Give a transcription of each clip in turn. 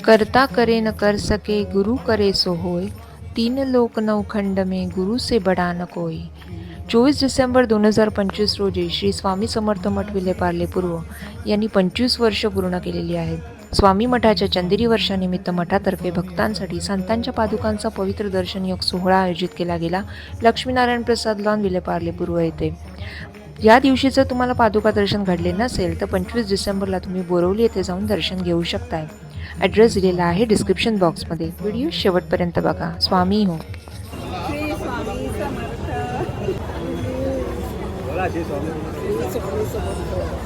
करता करे न कर सके गुरु करे सो होय, तीन लोक नवखंड में गुरु से बडा न कोय. 24 डिसेंबर 2025 रोजी श्री स्वामी समर्थ मठ विलेपार्ले पूर्व यांनी 25 वर्ष पूर्ण केलेली आहेत. स्वामी मठाच्या चंदेरी वर्षानिमित्त मठातर्फे भक्तांसाठी संतांच्या पादुकांचा पवित्र दर्शन योग सोहळा आयोजित केला गेला. लक्ष्मीनारायण प्रसाद लॉन विलेपार्ले पूर्व येथे. या दिवशी जर तुम्हाला पादुका दर्शन घडले नसेल तर 25 डिसेंबरला तुम्ही बोरवली येथे जाऊन दर्शन घेऊ शकताय. ॲड्रेस दिलेला आहे डिस्क्रिप्शन बॉक्समध्ये. व्हिडिओ शेवटपर्यंत बघा. स्वामी हो. श्री स्वामी समर्थ. श्री स्वामी समर्थ.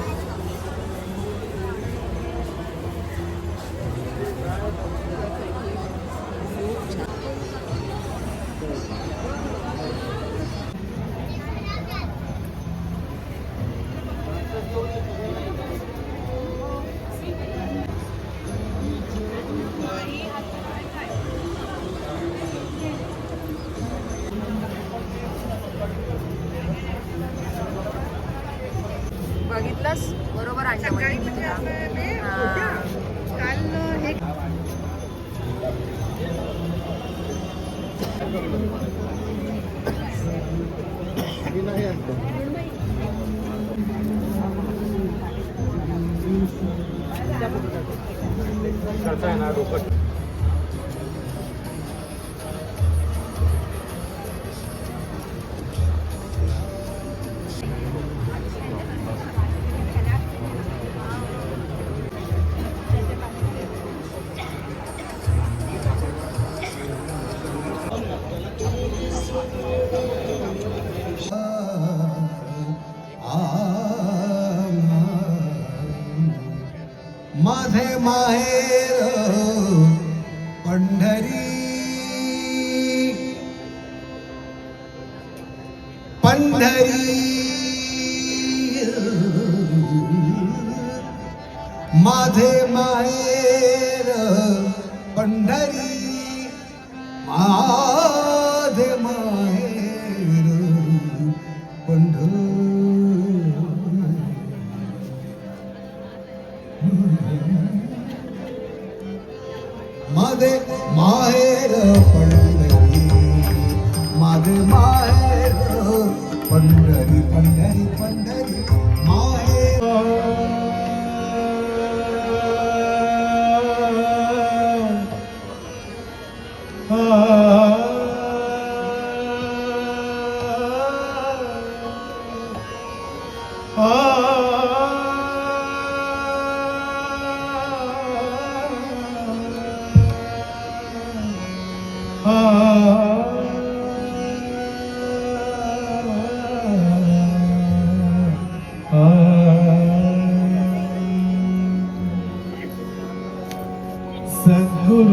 बघितलंस बरोबर आणलं सकाळी म्हणजे असं ते होत्या. काल एक माझे माहेर पंढरी पंढरी माझे माहेर पंढरी माझे माहेर पंढरी माझे माहेर पंढरी माझे माहेर पंढरी पंढरी पंढरी माहेर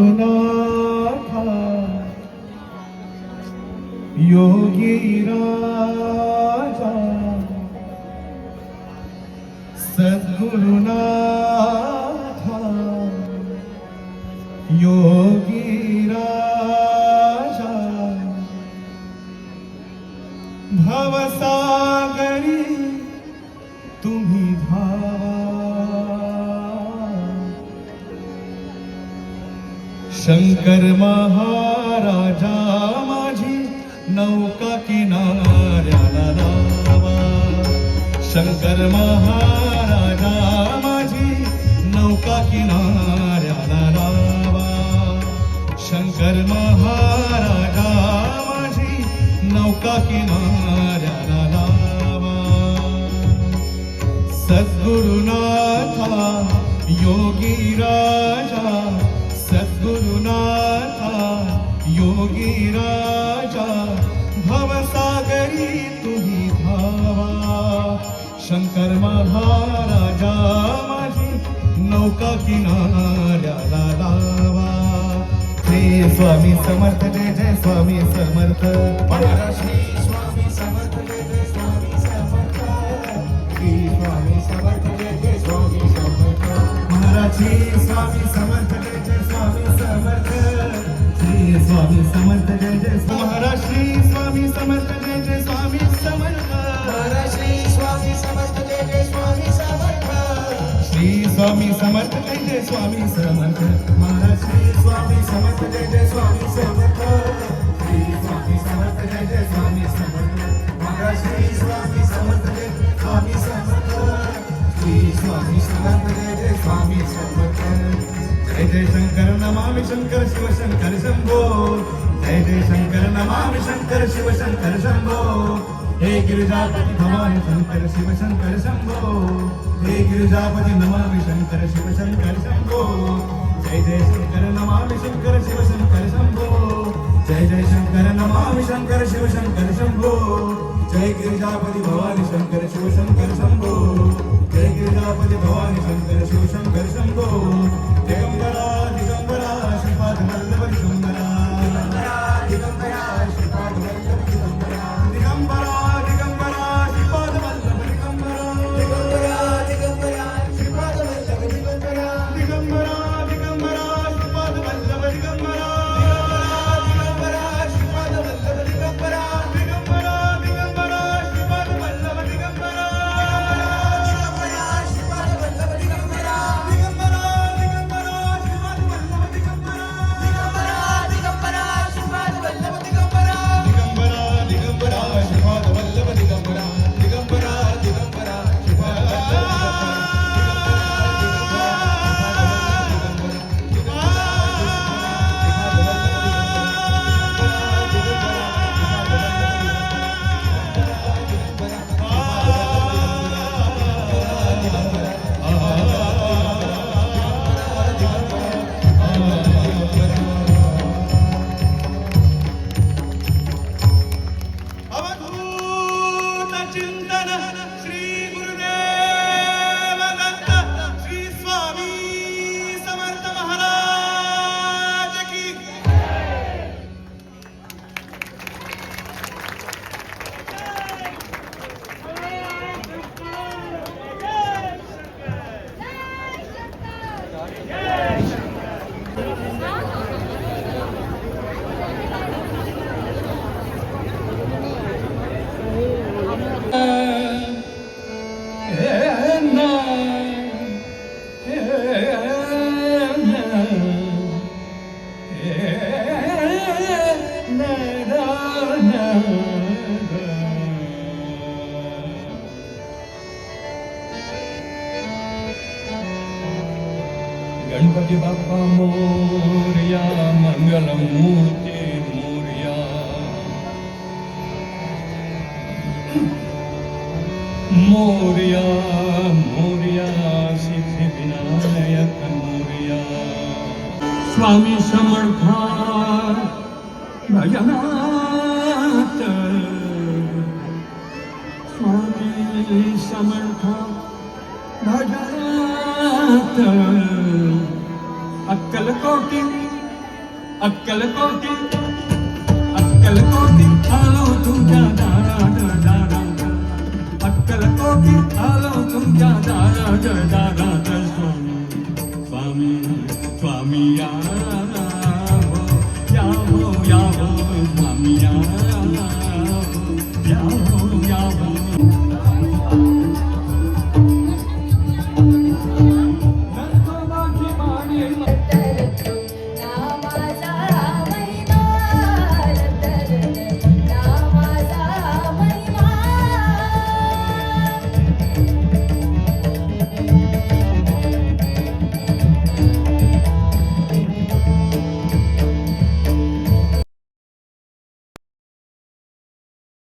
सद्गुरुनाथा योगी राजा सद्गुरुनाथा योगी राजा भवसागरी तुम्ही धावा शंकर महाराजा माझी नौका किनाऱ्याला लावा शंकर महाराजा माझी नौका किनाऱ्याला लावा शंकर महाराजा माझी नौका किनाऱ्याला लावा सद्गुरुनाथा योगी राजा सद्गुरुनाथा योगी राजा भवसागरी तुम्ही धावा शंकर महाराजा माझी नौका किनाऱ्याला लावा. श्री स्वामी समर्थ जय जय स्वामी समर्थ. श्री स्वामी समर्थ जय जय स्वामी समर्थ. श्री स्वामी समर्थ जय जय स्वामी समर्थ. महाराज श्री स्वामी समर्थ जय जय स्वामी समर्थ. श्री स्वामी समर्थ जय जय महाराज श्री स्वामी समर्थ जय जय स्वामी समर्थ. महाराज श्री स्वामी समर्थ जय जय स्वामी समर्थ. श्री स्वामी समर्थ जय जय स्वामी समर्थ महाराज श्री स्वामी समर्थ जय जय स्वामी समर्थ श्री स्वामी समर्थ जय जय स्वामी समर्थ महाराज श्री स्वामी समर्थ जय स्वामी समर्थ श्री स्वामी समर्थ जय जय स्वामी समर्थ जय जय शंकर नमामि शंकर शिव शंकर शंभो जय जय शंकर नमामि शंकर शिव शंकर शंभो हे गिरिजापति भवानी शंकर शिव शंकर शंभो हे गिरिजापति नमामि शंकर शिव शंकर शंभो जय जय शंकर नमामि शंकर शिव शंकर शंभो जय जय शंकर नमामि शंकर शिव शंकर शंभो जय गिरिजापति भवानी शंकर शिव शंकर शंभो जय गिरिजापति भवानी शंकर शिव शंकर शंभो दिगंबरा दिगंबरा श्रीपाद वल्लभ दिगंबरा दिगंबरा श्रीपाद वल्लभ दिगंबरा दिगंबरा दिगंबरा श्रीपाद वल्लभ दिगंबरा दिगंबरा दिगंबरा श्रीपाद वल्लभ दिगंबरा दिगंबरा दिगंबरा श्रीपाद वल्लभ दिगंबरा दिगंबरा श्रीपाद वल्लभ दिगंबरा दिगंबरा दिगंबरा श्रीपाद वल्लभ दिगंबरा दिगंबरा श्रीपाद वल्लभ दिगंबरा दिगंबरा दिगंबरा श्रीपाद वल्लभ दिगंबरा दिगंबरा दिगंबरा श्रीपाद वल्लभ दिगंबरा दिगंबरा दिगंबरा श्रीपाद वल्लभ दिगंबरा दिगंबरा दिगंबरा श्रीपाद अवधूत चिंतन श्री गुरुदेव दत्त श्री स्वामी समर्थ महाराज की गणपती बाप्पा मोरया मंगलम मूर्ती मोरया मोरया मोरया सिद्धि विनायक मोरया स्वामी समर्था भजनात स्वामी समर्था भजनात अक्कलकोटी अक्कलकोटी अक्कलकोटी आलो तुमच्या दारात दारात अक्कलकोटी आलो तुमच्या दारात दारात स्वामी स्वामी स्वामी या